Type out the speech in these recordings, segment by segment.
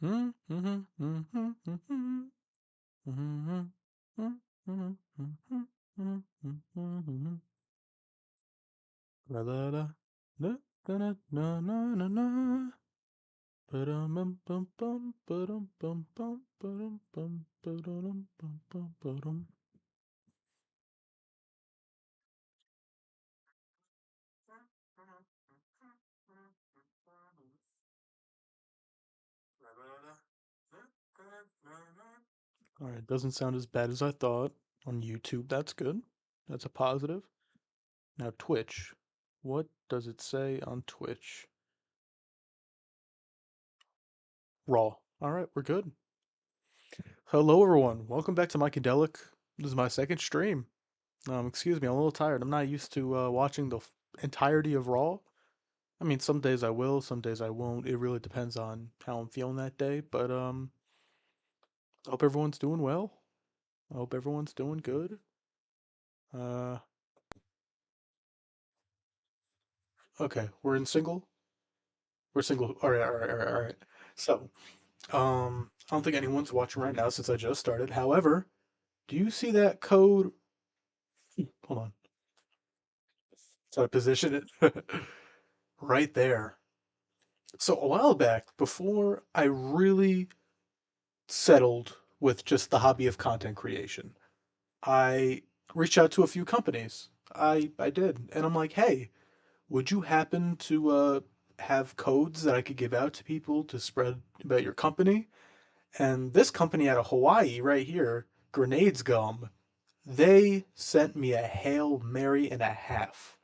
La la la, na na na na na na na. Ba-dum bum bum bum ba-dum bum bum ba-dum bum ba-dum bum bum ba-dum. All right, doesn't sound as bad as I thought on YouTube. That's good. That's a positive. Now Twitch. What does it say on Twitch? Raw. All right, we're good. Hello, everyone. Welcome back to Mikadelic. This is my second stream. Excuse me, I'm a little tired. I'm not used to watching the entirety of Raw. I mean, some days I will, some days I won't. It really depends on how I'm feeling that day. But I hope everyone's doing well. I hope everyone's doing good. Uh, okay, we're in single. We're single. All right, all right, all right, all right. So, I don't think anyone's watching right now since I just started. However, do you see that code? Hold on. So I position it right there. So a while back, before I really settled with just the hobby of content creation, I reached out to a few companies. I did, and I'm like, hey, would you happen to have codes that I could give out to people to spread about your company? And this company out of Hawaii, right here, Grenades Gum, they sent me a Hail Mary and a half.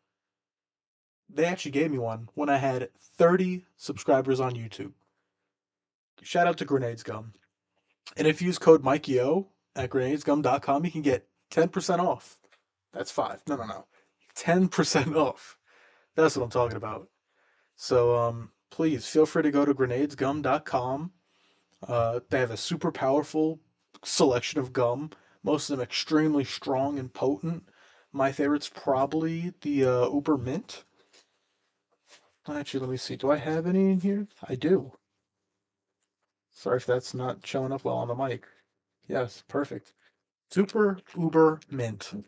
They actually gave me one when I had 30 subscribers on YouTube. Shout out to Grenades Gum. And if you use code MikeyO at grenadesgum.com, you can get 10% off. That's five. No, no, no. 10% off. That's what I'm talking about. So please feel free to go to grenadesgum.com. They have a super powerful selection of gum, most of them extremely strong and potent. My favorite's probably the Uber Mint. Actually, let me see. Do I have any in here? I do. Sorry if that's not showing up well on the mic. Yes, perfect. Super Uber Mint.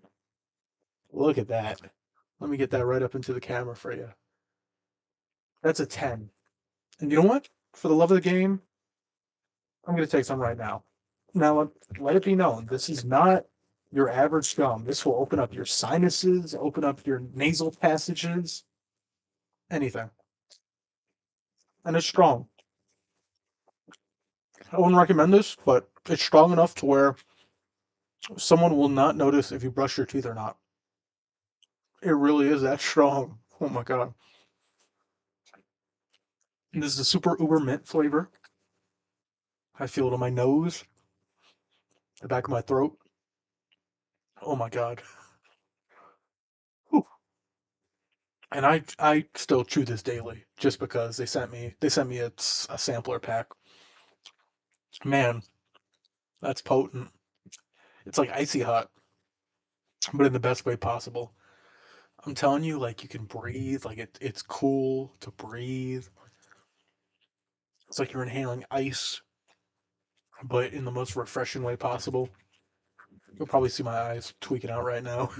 Look at that. Let me get that right up into the camera for you. That's a 10. And you know what? For the love of the game, I'm going to take some right now. Now, let it be known, this is not your average gum. This will open up your sinuses, open up your nasal passages, anything. And it's strong. I wouldn't recommend this, but it's strong enough to where someone will not notice if you brush your teeth or not. It really is that strong. Oh my god. And this is a super uber mint flavor. I feel it on my nose, the back of my throat. Oh my god. Whew. And I still chew this daily just because they sent me a sampler pack. Man, that's potent. It's like icy hot, but in the best way possible. I'm telling you, like you can breathe, like it's cool to breathe. It's like you're inhaling ice, but in the most refreshing way possible. You'll probably see my eyes tweaking out right now.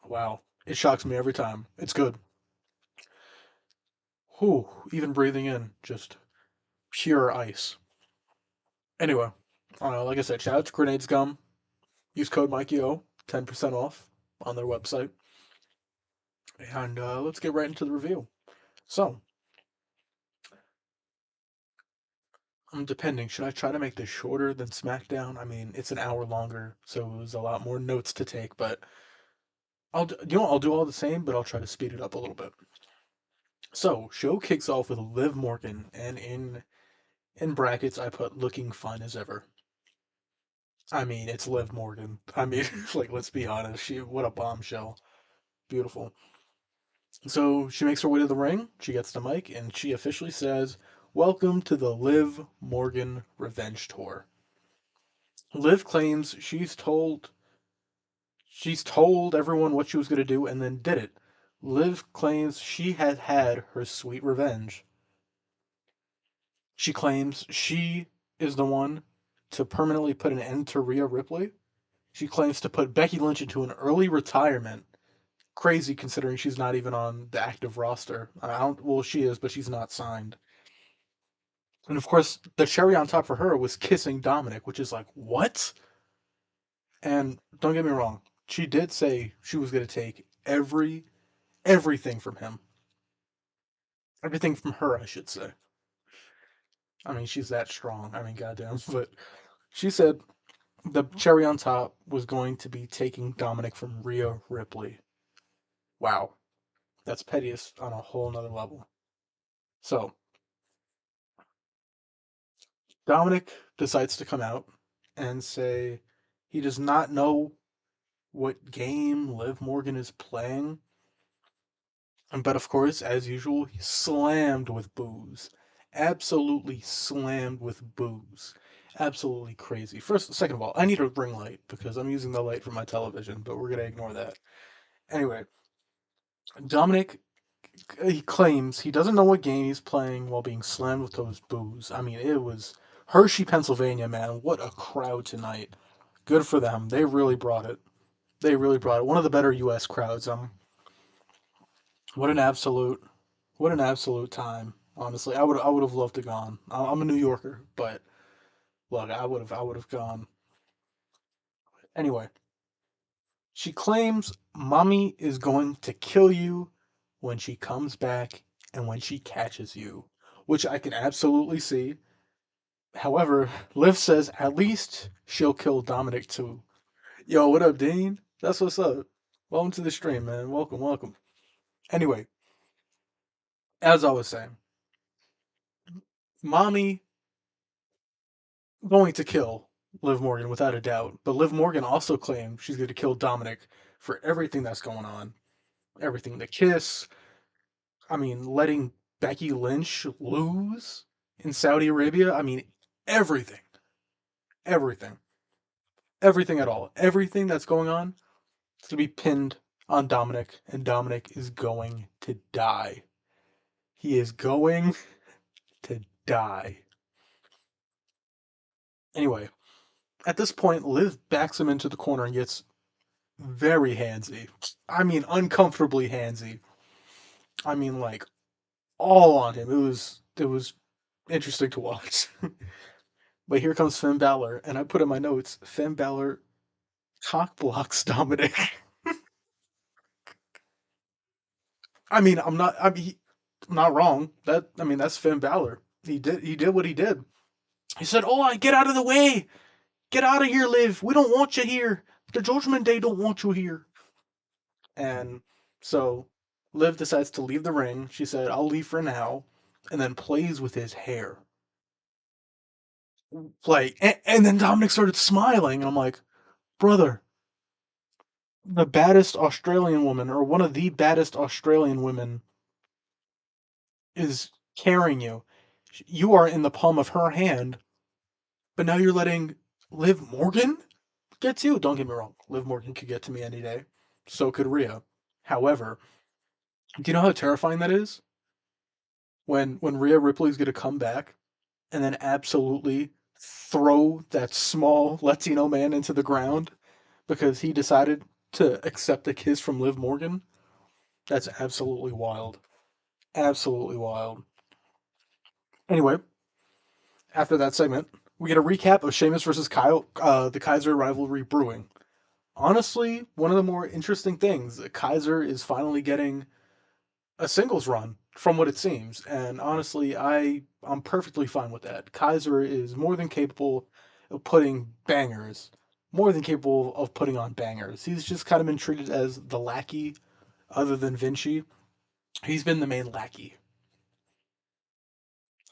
Wow. It shocks me every time. It's good. Whew, even breathing in, just pure ice. Anyway, like I said, shout out to Grenades Gum. Use code MikeyO, 10% off on their website. And let's get right into the review. So, depending, should I try to make this shorter than SmackDown? I mean, it's an hour longer, so it was a lot more notes to take, but I'll do all the same, but I'll try to speed it up a little bit. So, show kicks off with Liv Morgan, and in brackets I put looking fine as ever. I mean, it's Liv Morgan. I mean, like let's be honest, she what a bombshell. Beautiful. So she makes her way to the ring. She gets the mic and she officially says, "Welcome to the Liv Morgan Revenge Tour." Liv claims she's told everyone what she was going to do and then did it. Liv claims she had had her sweet revenge. She claims she is the one to permanently put an end to Rhea Ripley. She claims to put Becky Lynch into an early retirement. Crazy considering she's not even on the active roster. I don't. Well, she is, but she's not signed. And of course, the cherry on top for her was kissing Dominic, which is like what? And don't get me wrong, she did say she was going to take everything from him, everything from her, I should say. I mean, she's that strong. I mean, goddamn. But she said the cherry on top was going to be taking Dominic from Rhea Ripley. Wow, that's pettiest on a whole nother level. So Dominic decides to come out and say he does not know what game Liv Morgan is playing. But of course, as usual, he's slammed with booze. Absolutely slammed with booze. Absolutely crazy. Second of all, I need a ring light because I'm using the light from my television, but we're gonna ignore that. Anyway, Dominic he claims he doesn't know what game he's playing while being slammed with those boos. I mean, it was Hershey, Pennsylvania, man. What a crowd tonight. Good for them. They really brought it. They really brought it. One of the better U.S. crowds. What an absolute, what an absolute time. Honestly, I would have loved to gone. I'm a New Yorker, but look, I would have gone. Anyway, she claims mommy is going to kill you when she comes back and when she catches you, which I can absolutely see. However, Liv says at least she'll kill Dominic too. Yo, what up, Dean? That's what's up. Welcome to the stream, man. Welcome, welcome. Anyway, as I was saying, mommy going to kill Liv Morgan without a doubt, but Liv Morgan also claimed she's going to kill Dominic for everything that's going on. Everything, the kiss, I mean, letting Becky Lynch lose in Saudi Arabia. I mean, everything, everything, everything at all. Everything that's going on is going to be pinned on Dominic, and Dominic is going to die. He is going to die. Anyway, at this point, Liv backs him into the corner and gets very handsy. I mean, uncomfortably handsy. I mean, like all on him. It was interesting to watch. But here comes Finn Balor, and I put in my notes: Finn Balor cock blocks Dominic. I mean, I'm not. I'm not wrong. I mean, that's Finn Balor. He did what he did. He said, "Oh, I get out of the way. Get out of here, Liv. We don't want you here. The Judgment Day don't want you here." And so Liv decides to leave the ring. She said, "I'll leave for now," and then plays with his hair. Like, and then Dominic started smiling, and I'm like, brother, the baddest Australian woman, or one of the baddest Australian women, is carrying you. You are in the palm of her hand, but now you're letting Liv Morgan get to you. Don't get me wrong, Liv Morgan could get to me any day. So could Rhea. However, do you know how terrifying that is? When Rhea Ripley's gonna come back and then absolutely throw that small Latino man into the ground because he decided to accept a kiss from Liv Morgan. That's absolutely wild. Absolutely wild. Anyway, after that segment, we get a recap of Sheamus versus Kyle, the Kaiser rivalry brewing. Honestly, one of the more interesting things, Kaiser is finally getting a singles run from what it seems, and honestly, I'm perfectly fine with that. Kaiser is more than capable of putting bangers, more than capable of putting on bangers. He's just kind of been treated as the lackey, other than Vinci. He's been the main lackey.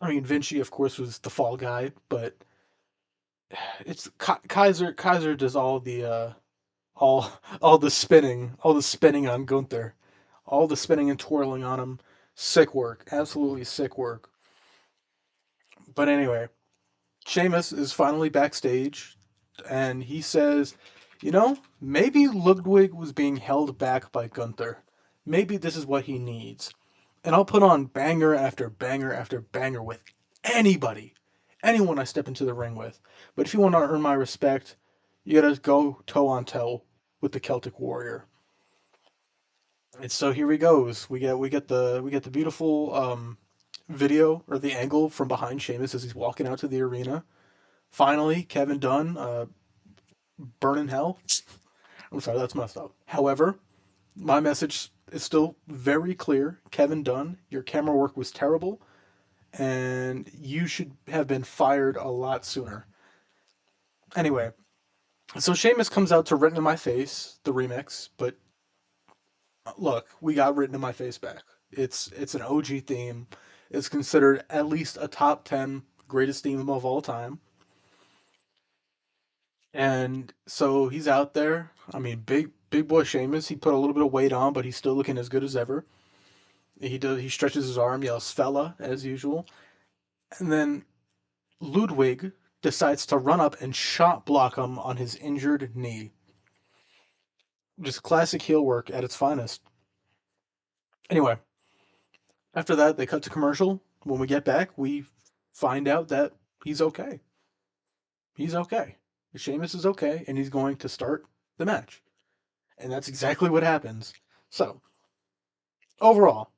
I mean, Vinci, of course, was the fall guy, but it's Kaiser. Kaiser does all all the spinning on Gunther, all the spinning and twirling on him. Sick work, absolutely sick work. But anyway, Sheamus is finally backstage, and he says, maybe Ludwig was being held back by Gunther. Maybe this is what he needs. And I'll put on banger after banger after banger with anybody, anyone I step into the ring with. But if you want to earn my respect, you gotta go toe on toe with the Celtic Warrior. And so here he goes. We get the beautiful video or the angle from behind Sheamus as he's walking out to the arena. Finally, Kevin Dunn, burn in hell. I'm sorry, that's messed up. However, my message is still very clear. Kevin Dunn, your camera work was terrible, and you should have been fired a lot sooner. Anyway, so Sheamus comes out to Written in My Face, the remix, but look, we got Written in My Face back. It's an OG theme. It's considered at least a top 10 greatest theme of all time. And so he's out there. I mean, big boy Sheamus. He put a little bit of weight on, but he's still looking as good as ever. He stretches his arm, yells "fella" as usual, and then Ludwig decides to run up and shot block him on his injured knee. Just classic heel work at its finest. Anyway, after that, they cut to commercial. When we get back, we find out that he's okay. He's okay. Sheamus is okay, and he's going to start the match. And that's exactly what happens. So, overall,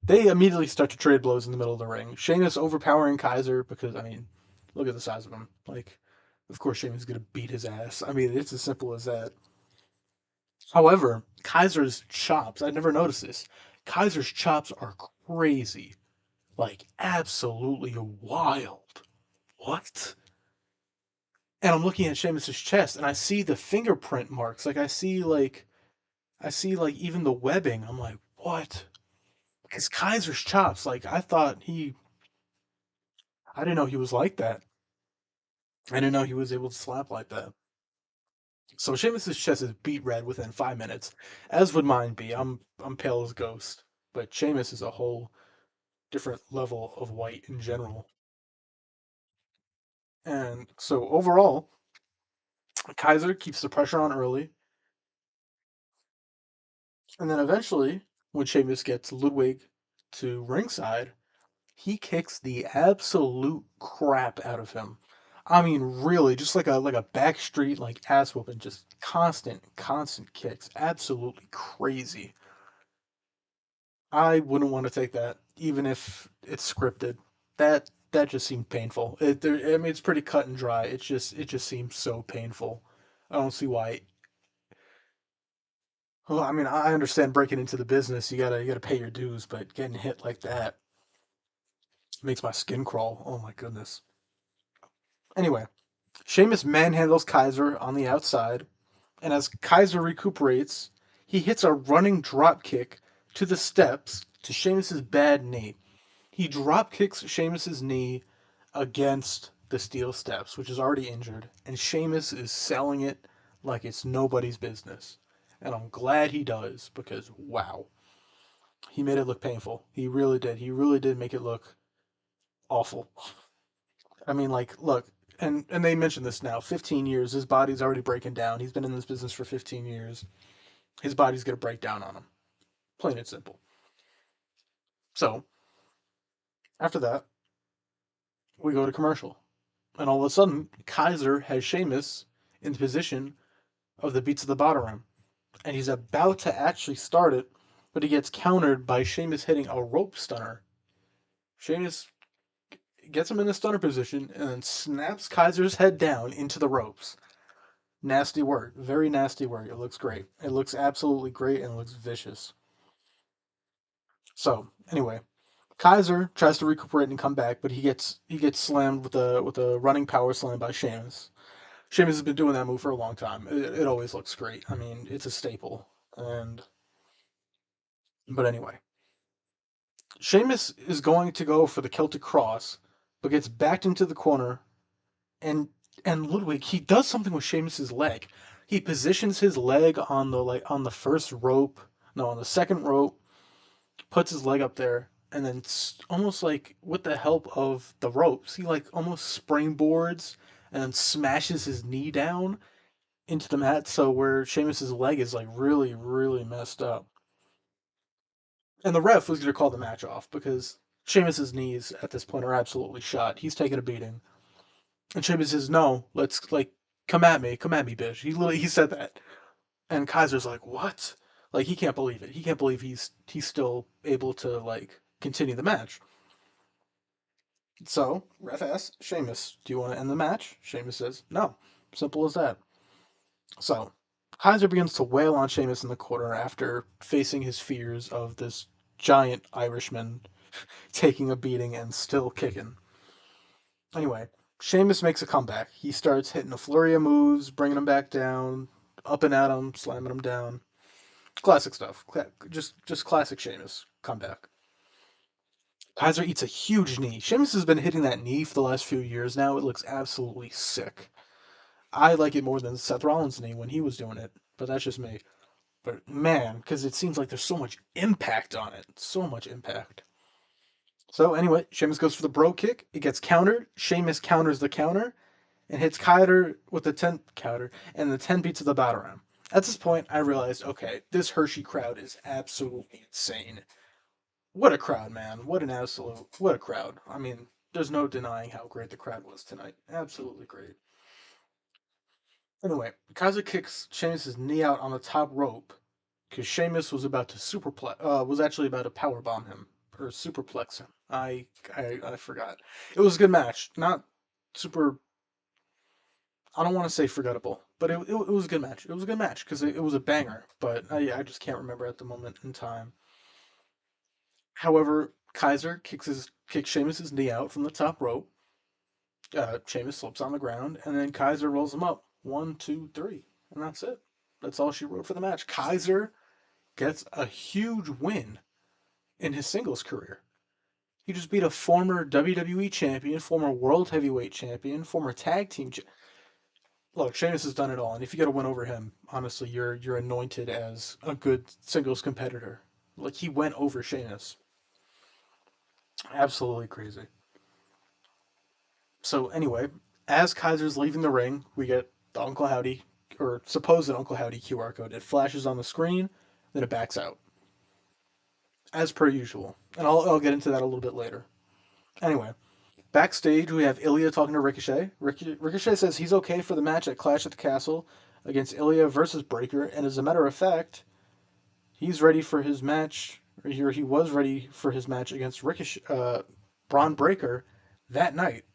they immediately start to trade blows in the middle of the ring. Sheamus overpowering Kaiser because, I mean, look at the size of him. Like, of course, Sheamus is going to beat his ass. I mean, it's as simple as that. However, Kaiser's chops, I never noticed this. Kaiser's chops are crazy. Like, absolutely wild. What? And I'm looking at Sheamus's chest and I see the fingerprint marks. I see like even the webbing. I'm like, what? Because Kaiser's chops, like I didn't know he was like that. I didn't know he was able to slap like that. So Sheamus's chest is beat red within 5 minutes, as would mine be. I'm pale as a ghost, but Sheamus is a whole different level of white in general. And so overall, Kaiser keeps the pressure on early, and then eventually, when Sheamus gets Ludwig to ringside, he kicks the absolute crap out of him. I mean, really, just like a backstreet like ass whooping, just constant kicks, absolutely crazy. I wouldn't want to take that, even if it's scripted. That just seemed painful. I mean, it's pretty cut and dry. It just seems so painful. I don't see why. Well, I mean, I understand breaking into the business. You gotta pay your dues, but getting hit like that makes my skin crawl. Oh my goodness. Anyway, Sheamus manhandles Kaiser on the outside, and as Kaiser recuperates, he hits a running drop kick to the steps to Sheamus's bad knee. He drop kicks Sheamus's knee against the steel steps, which is already injured, and Sheamus is selling it like it's nobody's business. And I'm glad he does because wow, he made it look painful. He really did. He really did make it look awful. I mean, like, look, and they mentioned this now. 15 years, his body's already breaking down. He's been in this business for 15 years. His body's gonna break down on him. Plain and simple. So after that, we go to commercial, and all of a sudden, Kaiser has Sheamus in the position of the beats of the bottom room, and he's about to actually start it, but he gets countered by Sheamus hitting a rope stunner. Sheamus gets him in the stunner position and then snaps Kaiser's head down into the ropes. Nasty work. Very nasty work. It looks great. It looks absolutely great and it looks vicious. So, anyway, Kaiser tries to recuperate and come back, but he gets slammed with a running power slam by Sheamus. Sheamus has been doing that move for a long time. It always looks great. I mean, it's a staple. And but anyway, Sheamus is going to go for the Celtic Cross, but gets backed into the corner, and Ludwig he does something with Sheamus's leg. He positions his leg on the first rope, no, on the second rope, puts his leg up there, and then almost like with the help of the ropes, he like almost springboards and then smashes his knee down into the mat, so where Sheamus's leg is like really messed up. And the ref was gonna call the match off because Sheamus's knees at this point are absolutely shot. He's taking a beating. And Sheamus says, "No, let's like come at me, bitch." He said that, and Kaiser's like, "What?" Like he can't believe it. He can't believe he's still able to like continue the match. So ref asks Sheamus, "Do you want to end the match?" Sheamus says, "No." Simple as that. So Kaiser begins to wail on Sheamus in the corner after facing his fears of this giant Irishman taking a beating and still kicking. Anyway, Sheamus makes a comeback. He starts hitting a flurry of moves, bringing him back down, up and at him, slamming him down. Classic stuff. Just classic Sheamus comeback. Kaiser eats a huge knee. Sheamus has been hitting that knee for the last few years now. It looks absolutely sick. I like it more than Seth Rollins' knee when he was doing it, but that's just me. But man, because it seems like there's so much impact on it. So much impact. So anyway, Sheamus goes for the bro kick. It gets countered. Sheamus counters the counter and hits Kaiser with the 10 counter and the 10 beats of the battle ram. At this point, I realized, okay, this Hershey crowd is absolutely insane. What a crowd, man. What a crowd. I mean, there's no denying how great the crowd was tonight. Absolutely great. Anyway, Kaiser kicks Sheamus' knee out on the top rope because Sheamus was about to was actually about to power bomb him or superplex him. I forgot. It was a good match. Not super. I don't want to say forgettable, but it was a good match. It was a good match because it was a banger. But I just can't remember at the moment in time. However, Kaiser kicks Sheamus' knee out from the top rope. Sheamus slips on the ground, and then Kaiser rolls him up. One, two, three, and that's it. That's all she wrote for the match. Kaiser gets a huge win in his singles career. He just beat a former WWE champion, former World Heavyweight champion, former tag team. Look, Sheamus has done it all, and if you get a win over him, honestly, you're anointed as a good singles competitor. Like he went over Sheamus. Absolutely crazy. So anyway, as Kaiser's leaving the ring, we get the Uncle Howdy or supposed Uncle Howdy QR code. It flashes on the screen, then it backs out as per usual, and I'll get into that a little bit later. Anyway, backstage we have Ilya talking to Ricochet. Ricochet says he's okay for the match at Clash at the Castle against Ilya versus Breaker, and as a matter of fact, he's ready for his match. Or he was ready for his match against Braun Breaker that night.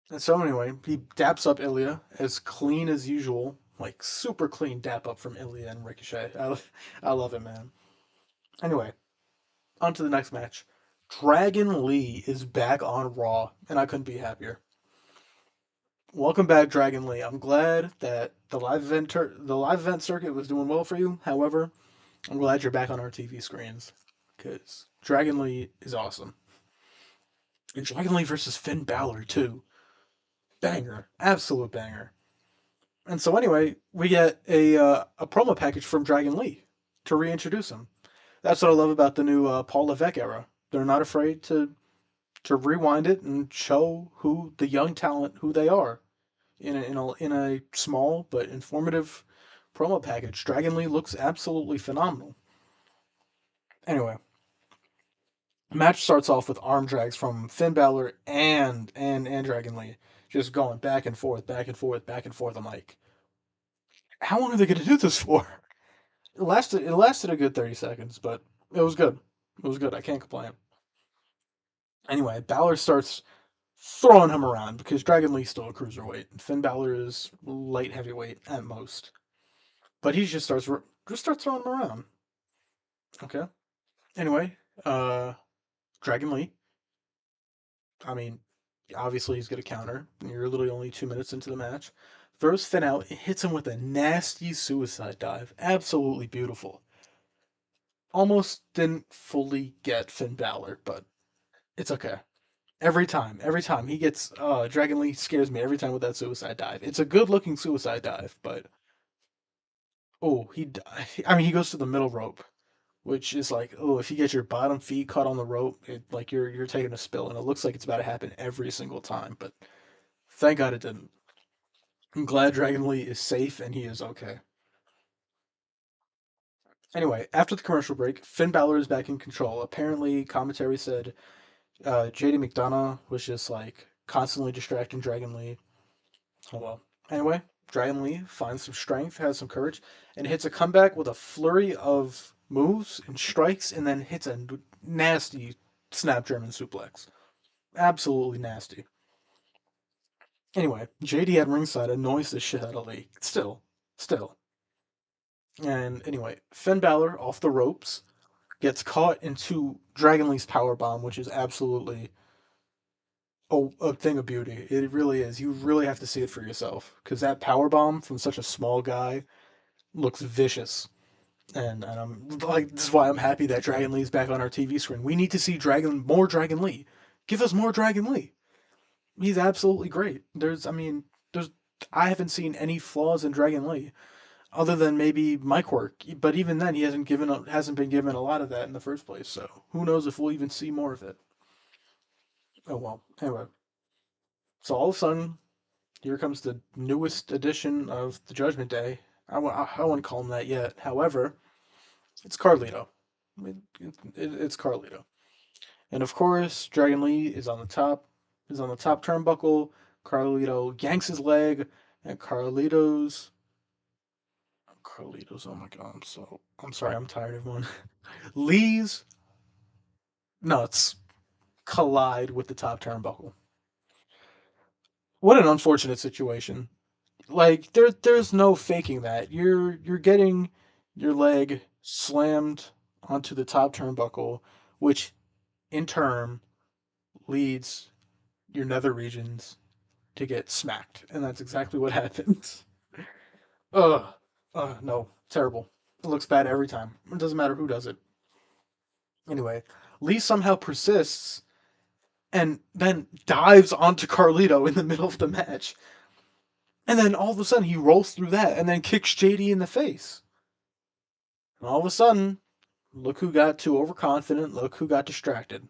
And so anyway, he daps up Ilya as clean as usual, like super clean dap up from Ilya and Ricochet. I love it, man. Anyway, on to the next match. Dragon Lee is back on Raw, and I couldn't be happier. Welcome back, Dragon Lee. I'm glad that the live event circuit was doing well for you. However, I'm glad you're back on our TV screens because Dragon Lee is awesome. And Dragon Lee versus Finn Balor too. Banger, absolute banger. And so anyway, we get a promo package from Dragon Lee to reintroduce him. That's what I love about the new Paul Levesque era. They're not afraid to rewind it and show who the young talent who they are in a small but informative promo package. Dragon Lee looks absolutely phenomenal. Anyway, match starts off with arm drags from Finn Balor and Dragon Lee, just going back and forth, back and forth, back and forth. I'm like, how long are they going to do this for? It lasted a good 30 seconds, but it was good. It was good. I can't complain. Anyway, Balor starts throwing him around because Dragon Lee's still a cruiserweight. Finn Balor is light heavyweight at most. But he just starts throwing him around. Okay. Anyway, uh Dragon Lee, I mean, obviously he's gonna counter. You're literally only 2 minutes into the match. Throws Finn out, hits him with a nasty suicide dive. Absolutely beautiful. Almost didn't fully get Finn Balor, but it's okay. Every time he gets Dragon Lee scares me every time with that suicide dive. It's a good looking suicide dive, but oh, I mean he goes to the middle rope, which is like, oh, if you get your bottom feet caught on the rope, like you're taking a spill, and it looks like it's about to happen every single time. But thank God it didn't. I'm glad Dragon Lee is safe and he is okay. Anyway, after the commercial break, Finn Balor is back in control. Apparently, commentary said JD McDonough was just like constantly distracting Dragon Lee. Oh well. Anyway, Dragon Lee finds some strength, has some courage, and hits a comeback with a flurry of moves and strikes, and then hits a nasty snap German suplex. Absolutely nasty. Anyway, JD at ringside annoys the shit out of Lee. Still. And anyway, Finn Balor off the ropes gets caught into Dragon Lee's power bomb, which is absolutely a thing of beauty. It really is. You really have to see it for yourself because that power bomb from such a small guy looks vicious. And I'm like, this is why I'm happy that Dragon Lee's back on our TV screen. We need to see more Dragon Lee. Give us more Dragon Lee. He's absolutely great. There's I haven't seen any flaws in Dragon Lee other than maybe mic work. But even then, he hasn't been given a lot of that in the first place. So who knows if we'll even see more of it? Oh well. Anyway, so all of a sudden, here comes the newest edition of the Judgment Day. I wouldn't call him that yet. However, it's Carlito. It's Carlito, and of course, Dragon Lee is on the top turnbuckle. Carlito yanks his leg, and Carlitos. Oh my god, I'm sorry. I'm tired of one. Lee's nuts collide with the top turnbuckle. What an unfortunate situation. Like there's no faking that. You're getting your leg slammed onto the top turnbuckle, which in turn leads your nether regions to get smacked, and that's exactly what happens. Ugh, no, terrible. It looks bad every time. It doesn't matter who does it. Anyway, Lee somehow persists and then dives onto Carlito in the middle of the match, and then all of a sudden he rolls through that and then kicks JD in the face. And all of a sudden, look who got too overconfident. Look who got distracted.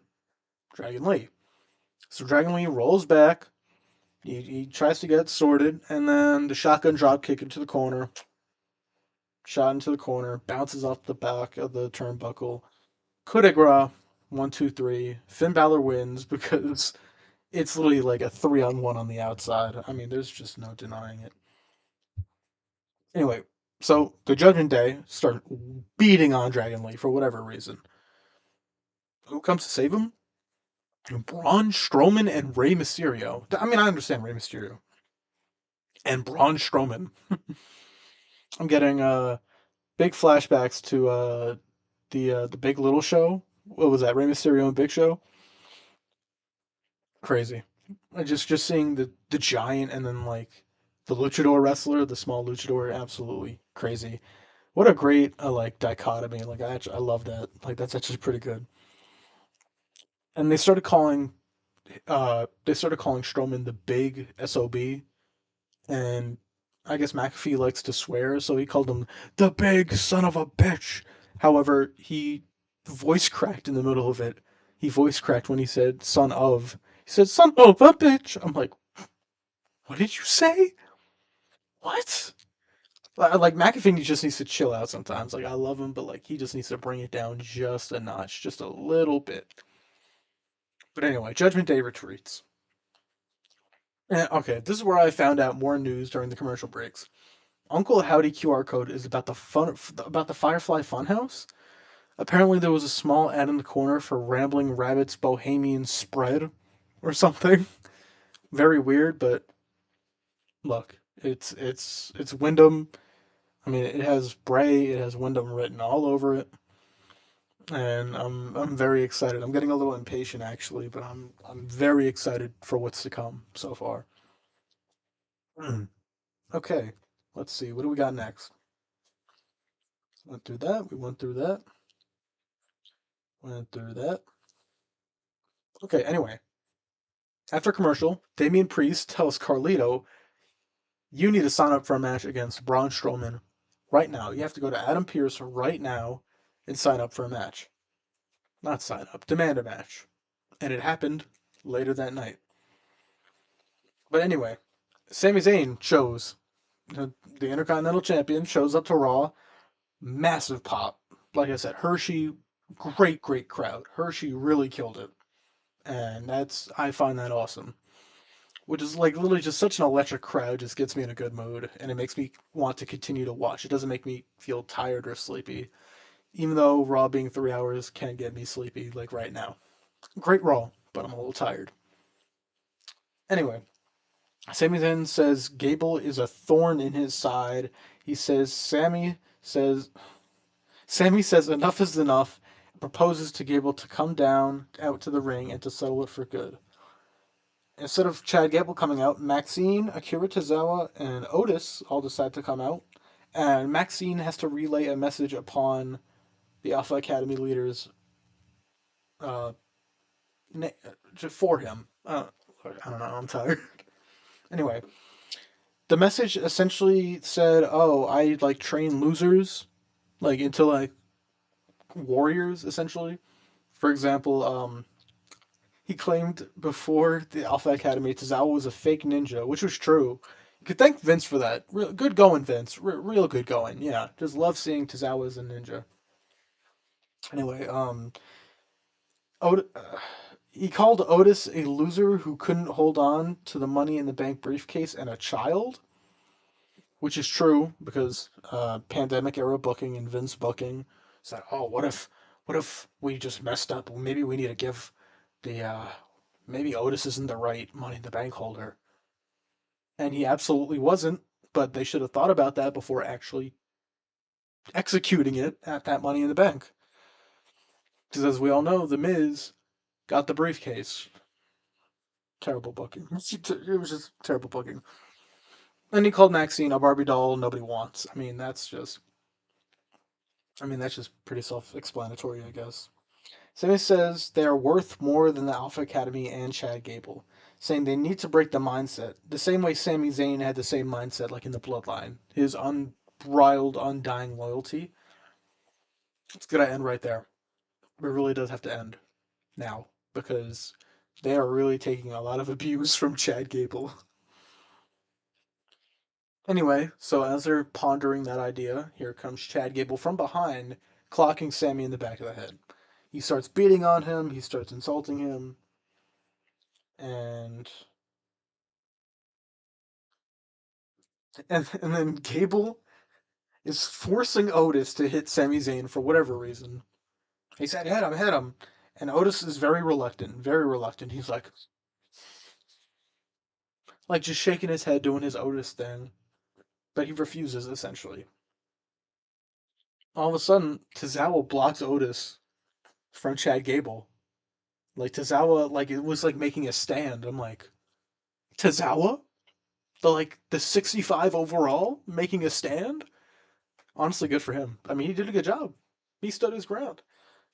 Dragon Lee. So Dragon Lee rolls back. He tries to get it sorted, and then the shotgun drop kick into the corner. Shot into the corner, bounces off the back of the turnbuckle. Coup de grace, 1, 2, 3. Finn Balor wins because it's literally like a 3-on-1 on the outside. I mean, there's just no denying it. Anyway, so the Judgment Day start beating on Dragon Lee for whatever reason. Who comes to save him? Braun Strowman and Rey Mysterio. I mean, I understand Rey Mysterio and Braun Strowman. I'm getting big flashbacks to the Big Little Show. What was that? Rey Mysterio and Big Show. Crazy. I just seeing the giant and then like the luchador wrestler, the small luchador, absolutely crazy. What a great like dichotomy. Like I love that. Like that's actually pretty good. And they started calling Strowman the Big SOB, and I guess McAfee likes to swear, so he called him the big son of a bitch. However, he voice cracked in the middle of it. He voice cracked when he said son of. He said son of a bitch. I'm like, what did you say? What? Like McAfee just needs to chill out sometimes. Like I love him, but like he just needs to bring it down just a notch, just a little bit. But anyway, Judgment Day retreats. Okay, this is where I found out more news during the commercial breaks. Uncle Howdy QR code is about the Firefly Funhouse. Apparently, there was a small ad in the corner for Rambling Rabbit's Bohemian Spread or something. Very weird, but look, it's Wyndham. I mean, it has Bray, it has Wyndham written all over it, and I'm very excited. I'm getting a little impatient actually, but I'm very excited for what's to come so far. Okay, let's see. What do we got next? Went through that. We went through that. Went through that. Okay, anyway. After commercial, Damian Priest tells Carlito, you need to sign up for a match against Braun Strowman right now. You have to go to Adam Pearce right now and sign up for a match. Not sign up, demand a match. And it happened later that night. But anyway, Sami Zayn shows, the Intercontinental Champion shows up to Raw. Massive pop. like I said, Hershey, great crowd. Hershey really killed it, and I find that awesome. Which is like literally just such an electric crowd, just gets me in a good mood, and it makes me want to continue to watch. It doesn't make me feel tired or sleepy, even though Raw being 3 hours can get me sleepy, like right now. Great Raw, but I'm a little tired. Anyway, Sami Zayn says Gable is a thorn in his side. He says Sammy says enough is enough, and proposes to Gable to come down out to the ring and to settle it for good. Instead of Chad Gable coming out, Maxine, Akira Tozawa, and Otis all decide to come out, and Maxine has to relay a message upon the Alpha Academy leaders uh, for him. I don't know. I'm tired. Anyway, the message essentially said, "Oh, I like train losers like into like warriors, essentially." For example, he claimed before the Alpha Academy Tozawa was a fake ninja, which was true. You could thank Vince for that. Good going, Vince. Real good going. Yeah, just love seeing Tozawa as a ninja. Anyway, he called Otis a loser who couldn't hold on to the Money in the Bank briefcase and a child, which is true because pandemic era booking and Vince booking said, "Oh, what if we just messed up? Maybe we need to give the maybe Otis isn't the right Money in the Bank holder." And he absolutely wasn't. But they should have thought about that before actually executing it at that Money in the Bank. Because as we all know, The Miz got the briefcase. Terrible booking. It was just terrible booking. And he called Maxine a Barbie doll nobody wants. That's just pretty self-explanatory, I guess. Sammy says they are worth more than the Alpha Academy and Chad Gable, saying they need to break the mindset. The same way Sami Zayn had the same mindset, like in the Bloodline. His unbridled, undying loyalty. It's gonna end right there. It really does have to end now because they are really taking a lot of abuse from Chad Gable. Anyway, so as they're pondering that idea, here comes Chad Gable from behind, clocking Sammy in the back of the head. He starts beating on him, he starts insulting him, and and then Gable is forcing Otis to hit Sami Zayn for whatever reason. He said, hit him. And Otis is very reluctant, very reluctant. He's like just shaking his head, doing his Otis thing. But he refuses, essentially. All of a sudden, Tozawa blocks Otis from Chad Gable. Like, Tozawa, like, it was like making a stand. I'm like, Tozawa? The 65 overall, making a stand? Honestly, good for him. I mean, he did a good job. He stood his ground.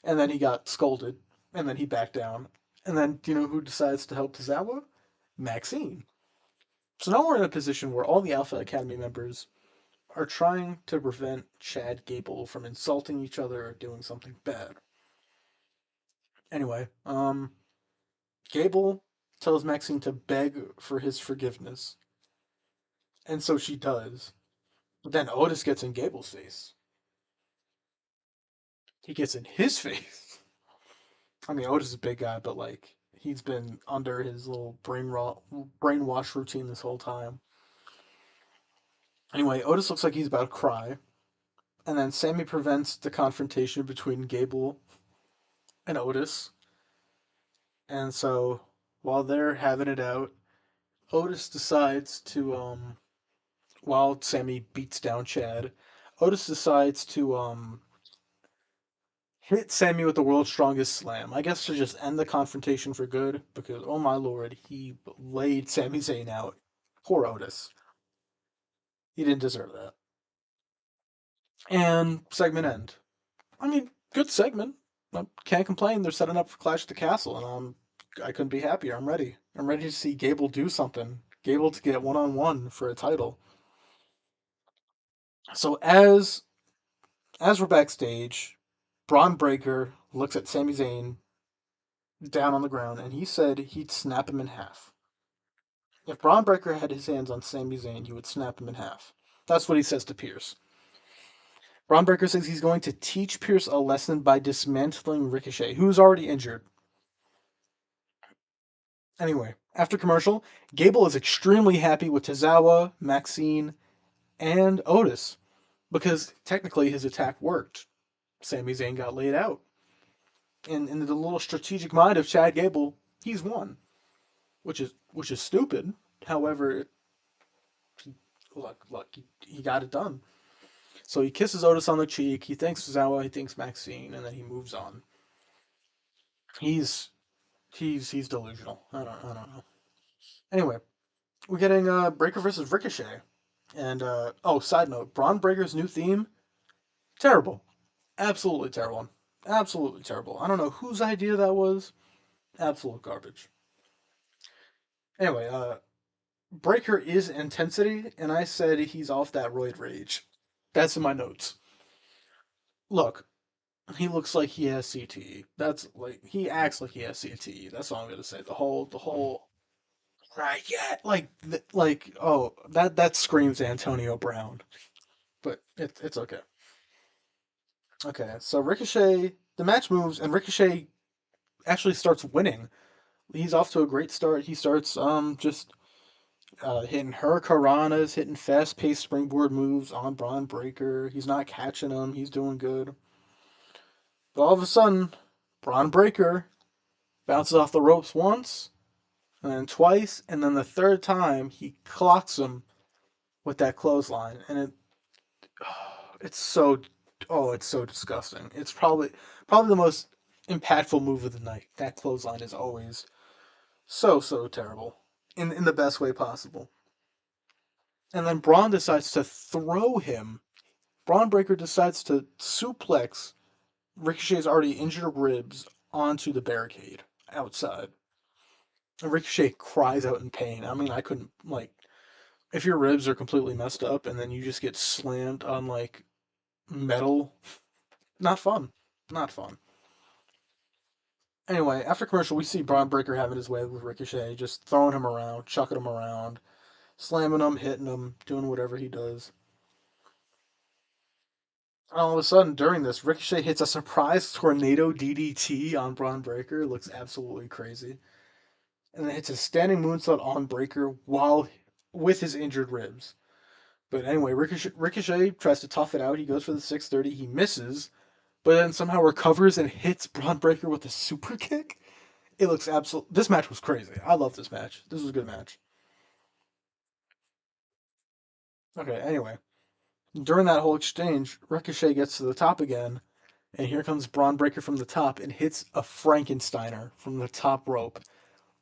And then he got scolded, and then he backed down. And then, do you know who decides to help Tozawa? Maxine. So now we're in a position where all the Alpha Academy members are trying to prevent Chad Gable from insulting each other or doing something bad. Anyway, Gable tells Maxine to beg for his forgiveness, and so she does. But then Otis gets in Gable's face. He gets in his face. I mean, Otis is a big guy, but like he's been under his little brainwash routine this whole time. Anyway, Otis looks like he's about to cry, and then Sammy prevents the confrontation between Gable and Otis. And so while they're having it out, Otis decides to while Sammy beats down Chad, Otis decides to hit Sammy with the world's strongest slam. I guess to just end the confrontation for good, because oh my lord, he laid Sami Zayn out. Poor Otis. He didn't deserve that. And segment end. I mean, good segment. I can't complain. They're setting up for Clash at the Castle, and I couldn't be happier. I'm ready. I'm ready to see Gable do something. Gable to get one on one for a title. So as we're backstage, Braun Breaker looks at Sami Zayn down on the ground, and he said he'd snap him in half. If Braun Breaker had his hands on Sami Zayn, he would snap him in half. That's what he says to Pierce. Braun Breaker says he's going to teach Pierce a lesson by dismantling Ricochet, who's already injured. Anyway, after commercial, Gable is extremely happy with Tozawa, Maxine, and Otis because technically his attack worked. Sami Zayn got laid out. And in the little strategic mind of Chad Gable, he's won, which is stupid. However, look, he got it done. So he kisses Otis on the cheek. He thanks Tozawa. He thanks Maxine, and then he moves on. He's he's delusional. I don't know. Anyway, we're getting Breaker versus Ricochet. And oh, side note, Braun Breaker's new theme, terrible, absolutely terrible, absolutely terrible. I don't know whose idea that was. Absolute garbage. Anyway, Breaker is intensity, and I said he's off that roid rage. That's in my notes. Look, he looks like he has CTE. That's like he acts like he has CTE. That's all I'm gonna say. The whole right, yeah, like oh that screams Antonio Brown, but it's okay. Okay, so Ricochet, the match moves, and Ricochet actually starts winning. He's off to a great start. He starts just hitting hurricanranas, hitting fast-paced springboard moves on Braun Breaker. He's not catching him. He's doing good. But all of a sudden, Braun Breaker bounces off the ropes once, and then twice, and then the third time he clocks him with that clothesline, and it's so it's so disgusting. It's probably the most impactful move of the night. That clothesline is always so terrible in the best way possible. And then Braun decides to throw him. Braun Breaker decides to suplex Ricochet's already injured ribs onto the barricade outside. And Ricochet cries out in pain. I mean, I couldn't like if your ribs are completely messed up and then you just get slammed on like metal, not fun. Not fun. Anyway, after commercial, we see Braun Breaker having his way with Ricochet, just throwing him around, chucking him around, slamming him, hitting him, doing whatever he does. All of a sudden, during this, Ricochet hits a surprise tornado DDT on Braun Breaker. It looks absolutely crazy. And then hits a standing moonsault on Breaker while with his injured ribs. But anyway, Ricochet tries to tough it out. He goes for the 630. He misses, but then somehow recovers and hits Braun Breaker with a super kick. It looks absolute. This match was crazy. I love this match. This was a good match. Okay, anyway. During that whole exchange, Ricochet gets to the top again, and here comes Braun Breaker from the top and hits a Frankensteiner from the top rope.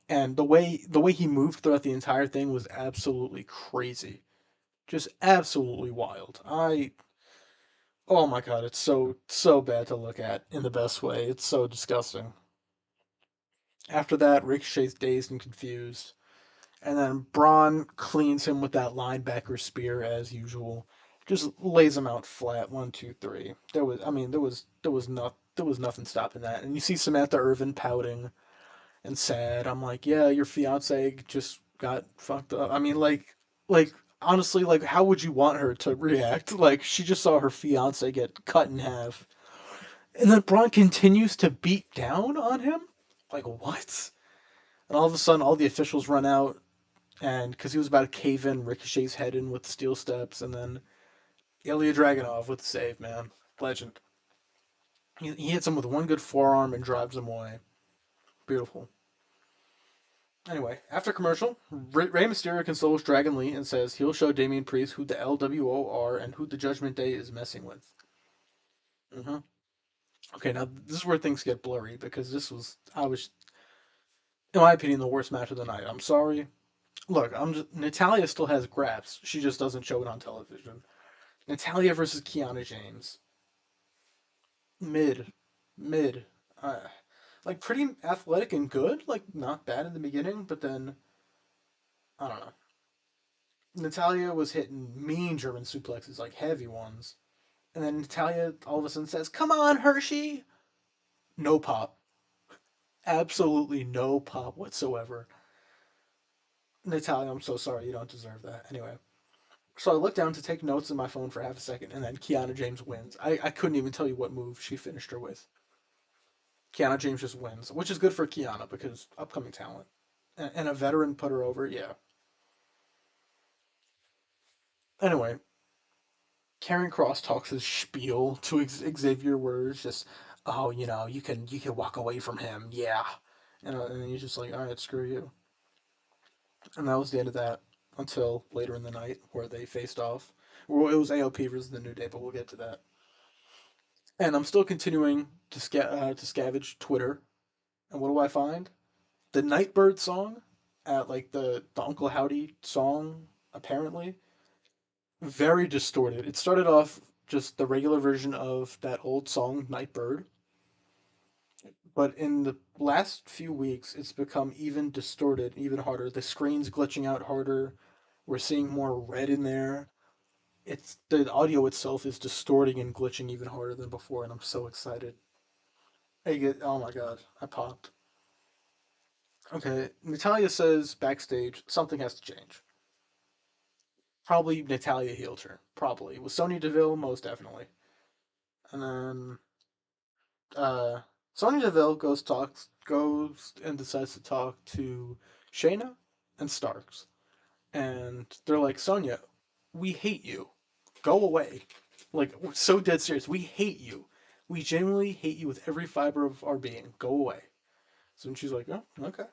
And the way he moved throughout the entire thing was absolutely crazy. Just absolutely wild. Oh my god, it's so bad to look at in the best way. It's so disgusting. After that, Ricochet's dazed and confused. And then Braun cleans him with that linebacker spear as usual. Just lays him out flat. One, two, three. I mean, there was nothing stopping that. And you see Samantha Irvin pouting and sad. I'm like, yeah, your fiance just got fucked up. I mean, like honestly, like how would you want her to react? Like she just saw her fiance get cut in half, and then Braun continues to beat down on him. Like what? And all of a sudden, all the officials run out and because he was about to cave in Ricochet's head in with steel steps, and then Ilya Dragunov with the save, man, legend. He hits him with one good forearm and drives him away. Beautiful. Anyway, after commercial, Rey Mysterio consoles Dragon Lee and says he'll show Damian Priest who the LWO are and who the Judgment Day is messing with. hmm Okay, now this is where things get blurry because I was, in my opinion, the worst match of the night. I'm sorry. Look, Natalia still has grabs. She just doesn't show it on television. Natalia versus Kiana James. Mid, mid. Uh, like pretty athletic and good. Like not bad in the beginning, but then I don't know. Natalia was hitting mean German suplexes, like heavy ones. And then Natalia all of a sudden says, "Come on, Hershey!" No pop. Absolutely no pop whatsoever. Natalia, I'm so sorry. You don't deserve that. Anyway. So I looked down to take notes in my phone for half a second, and then Kiana James wins. I couldn't even tell you what move she finished her with. Kiana James just wins, which is good for Kiana because upcoming talent. And a veteran put her over, yeah. Anyway, Karen Cross talks his spiel to Xavier Words, just, oh, you can walk away from him, yeah. And he's just like, all right, screw you. And that was the end of that until later in the night where they faced off. Well, it was AOP versus the New Day, but we'll get to that. And I'm still continuing to scavenge Twitter. And what do I find? The Nightbird song, like the Uncle Howdy song, apparently very distorted. It started off just the regular version of that old song Nightbird, but in the last few weeks, it's become even distorted, even harder. The screen's glitching out harder. We're seeing more red in there. It's the audio itself is distorting and glitching even harder than before, and I'm so excited. Oh my god, I popped. Okay, Natalia says backstage something has to change. Probably Natalia heel turn. Probably with Sonya Deville, most definitely. And then Sonya Deville goes and decides to talk to Shayna and Starks, and they're like, Sonya, we hate you. Go away. Like, we're so dead serious. We hate you. We genuinely hate you with every fiber of our being. Go away. So she's like, oh, okay.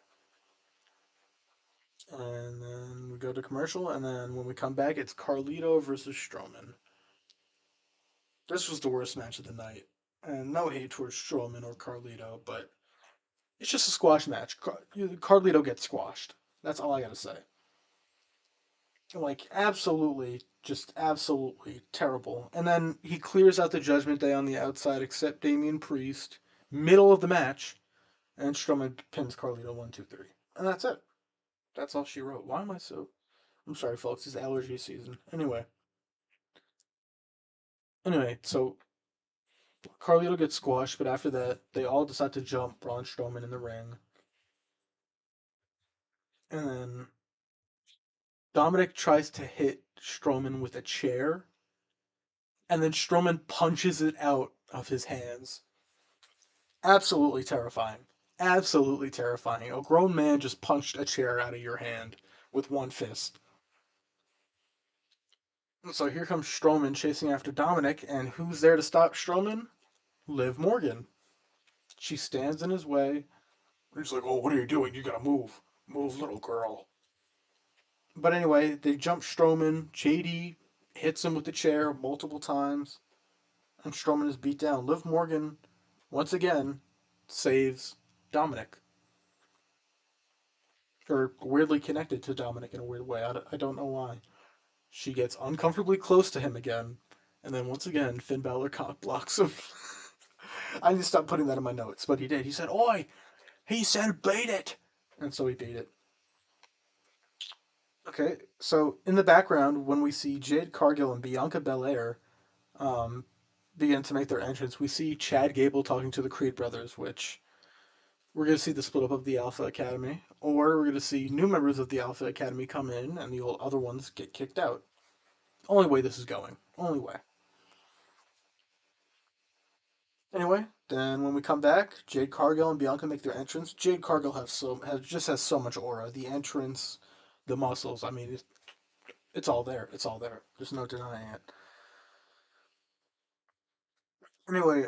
And then we go to commercial, and then when we come back, it's Carlito versus Strowman. This was the worst match of the night. And no hate towards Strowman or Carlito, but it's just a squash match. Carlito gets squashed. That's all I gotta say. Like, absolutely, just absolutely terrible. And then he clears out the Judgment Day on the outside, except Damian Priest, middle of the match, and Strowman pins Carlito 1, 2, 3, and that's it. That's all she wrote. Why am I so? I'm sorry, folks. It's allergy season. Anyway, so Carlito gets squashed, but after that, they all decide to jump Braun Strowman in the ring, and then Dominic tries to hit Strowman with a chair, and then Strowman punches it out of his hands. Absolutely terrifying. Absolutely terrifying. A grown man just punched a chair out of your hand with one fist. So here comes Strowman chasing after Dominic, and who's there to stop Strowman? Liv Morgan. She stands in his way. He's like, oh, what are you doing? You gotta move. Move, little girl. But anyway, they jump Strowman. JD hits him with the chair multiple times, and Strowman is beat down. Liv Morgan, once again, saves Dominic. Or weirdly connected to Dominic in a weird way. I don't know why. She gets uncomfortably close to him again, and then once again, Finn Balor cock blocks him. I need to stop putting that in my notes, but he did. He said, oi! He said, beat it! And so he beat it. Okay, so in the background, when we see Jade Cargill and Bianca Belair um, begin to make their entrance, we see Chad Gable talking to the Creed brothers, which we're going to see the split up of the Alpha Academy, or we're going to see new members of the Alpha Academy come in and the old other ones get kicked out. Only way this is going. Only way. Anyway, then when we come back, Jade Cargill and Bianca make their entrance. Jade Cargill has so much aura. The entrance, the muscles. I mean, it's all there. It's all there. There's no denying it. Anyway,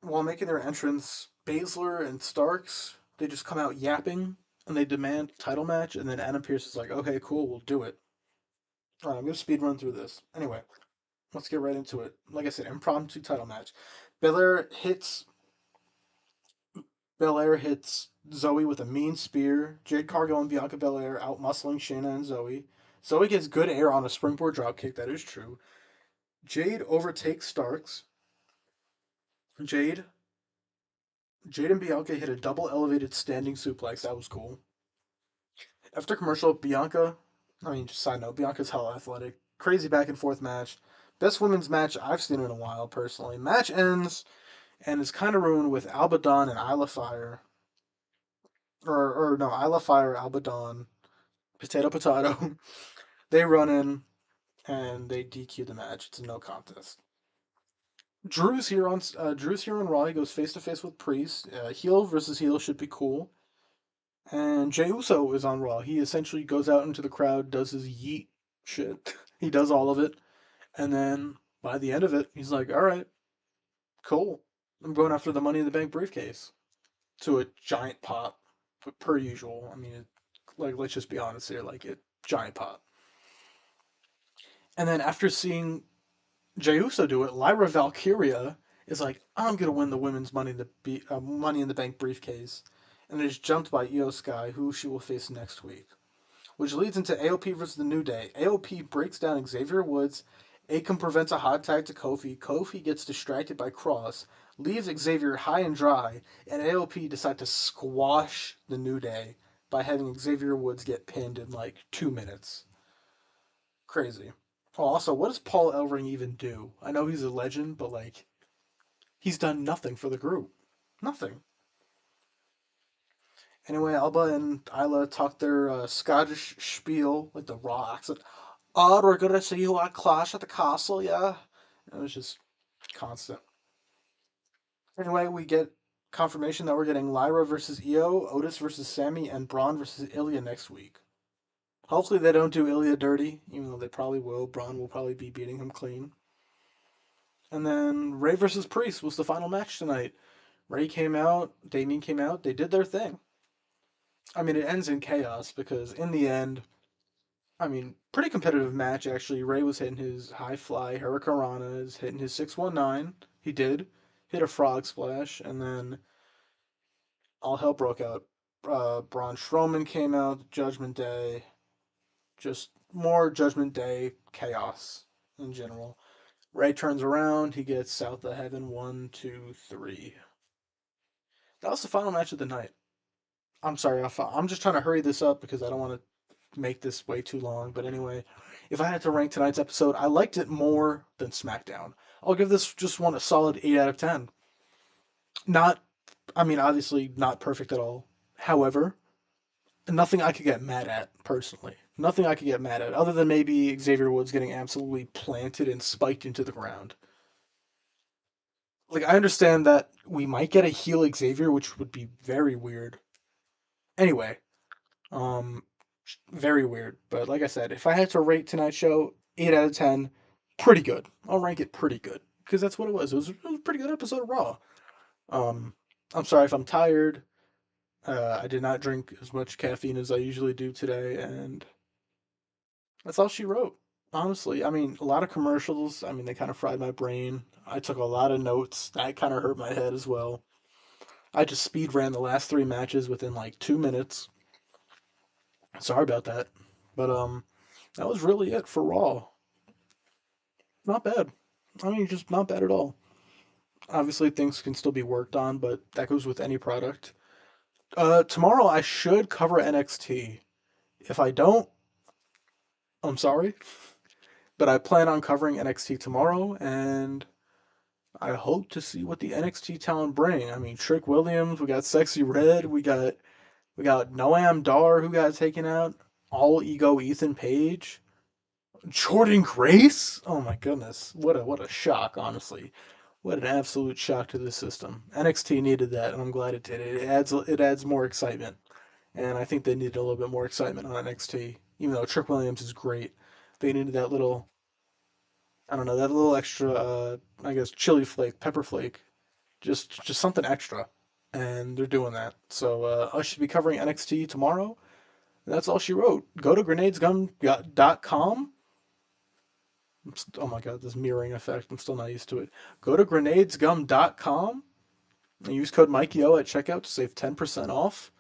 while making their entrance, Baszler and Starks they just come out yapping and they demand title match. And then Adam Pearce is like, "Okay, cool, we'll do it." All right, I'm gonna speed run through this. Anyway, let's get right into it. Like I said, impromptu title match. Belair hits Belair hits Zoe with a mean spear. Jade Cargill and Bianca Belair out muscling Shayna and Zoe. Zoe gets good air on a springboard dropkick. That is true. Jade overtakes Starks. Jade Jade and Bianca hit a double elevated standing suplex. That was cool. After commercial, just side note, Bianca's hella athletic. Crazy back and forth match. Best women's match I've seen in a while, personally. Match ends and is kind of ruined with Alba Dawn and Isla Fire. Or no, Isla Fire, Alba Dawn. Potato, potato. They run in, and they DQ the match. It's a no contest. Drew's here on Raw. He goes face to face with Priest. Heel versus heel should be cool. And Jey Uso is on Raw. He essentially goes out into the crowd, does his yeet shit. He does all of it, and then by the end of it, he's like, "All right, cool. I'm going after the Money in the Bank briefcase." To a giant pop, per usual. I mean, like let's just be honest here, like it giant pop. And then after seeing Jey Uso do it, Lyra Valkyria is like, "I'm gonna win the women's Money in the Bank briefcase," and is jumped by Io Sky, who she will face next week, which leads into AOP versus the New Day. AOP breaks down Xavier Woods. Akam prevents a hot tag to Kofi. Kofi gets distracted by Cross, leaves Xavier high and dry, and AOP decide to squash the New Day by having Xavier Woods get pinned in like 2 minutes. Crazy. Oh, also, what does Paul Ellering even do? I know he's a legend, but like, he's done nothing for the group. Nothing. Anyway, Alba and Isla talk their Scottish spiel, like the raw accent. "Oh, we're gonna see you at Clash at the Castle, yeah." It was just constant. Anyway, we get confirmation that we're getting Lyra versus Io, Otis versus Sammy, and Braun versus Ilya next week. Hopefully they don't do Ilya dirty, even though they probably will. Braun will probably be beating him clean. And then Ray versus Priest was the final match tonight. Ray came out, Damien came out, they did their thing. I mean, it ends in chaos because in the end, I mean, pretty competitive match actually. Ray was hitting his high fly, Hurricanrana is hitting his 619. He did hit a frog splash, and then all hell broke out. Braun Strowman came out, Judgment Day, just more Judgment Day chaos in general. Ray turns around, he gets South of Heaven 1, 2, 3. That was the final match of the night. I'm sorry, I'm just trying to hurry this up because I don't want to make this way too long. But anyway, if I had to rank tonight's episode, I liked it more than SmackDown. I'll give this just one a solid 8 out of 10. Not, I mean, obviously not perfect at all. However, nothing I could get mad at personally. Nothing I could get mad at other than maybe Xavier Woods getting absolutely planted and spiked into the ground. Like I understand that we might get a heel Xavier, which would be very weird. Anyway, um, very weird. But like I said, if I had to rate tonight's show, 8 out of 10, pretty good. I'll rank it pretty good because that's what it was. It was a pretty good episode of Raw. Um, I'm sorry if I'm tired. I did not drink as much caffeine as I usually do today, and that's all she wrote. Honestly, I mean, a lot of commercials. I mean, they kind of fried my brain. I took a lot of notes. That kind of hurt my head as well. I just speed ran the last three matches within like 2 minutes. Sorry about that, but that was really it for Raw. Not bad. I mean, just not bad at all. Obviously, things can still be worked on, but that goes with any product. Tomorrow I should cover NXT. If I don't, I'm sorry, but I plan on covering NXT tomorrow, and I hope to see what the NXT talent bring. I mean, Trick Williams, we got Sexy Red, we got Noam Dar who got taken out, All Ego Ethan Page, Jordan Grace. Oh my goodness, what a shock, honestly. What an absolute shock to the system. NXT needed that, and I'm glad it did. It adds more excitement, and I think they needed a little bit more excitement on NXT. Even though Trick Williams is great, they needed that little, I don't know, that little extra, I guess, chili flake, pepper flake, just something extra, and they're doing that. So I should be covering NXT tomorrow. That's all she wrote. Go to grenadesgum.com. Oh my god, this mirroring effect. I'm still not used to it. Go to grenadesgum.com and use code MikeyO at checkout to save 10% off.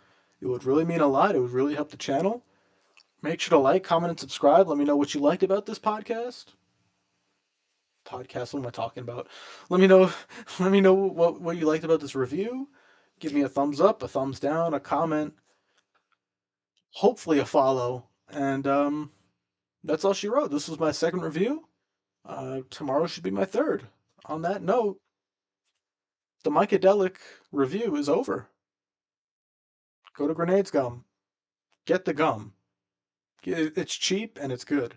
It would really mean a lot. It would really help the channel. Make sure to like, comment, and subscribe. Let me know what you liked about this podcast. Podcast, what am I talking about? Let me know let me know what you liked about this review. Give me a thumbs up, a thumbs down, a comment, hopefully a follow. And that's all she wrote. This was my second review. Tomorrow should be my third. On that note, the Mycadelic review is over. Go to Grenades Gum. Get the gum. It's cheap and it's good.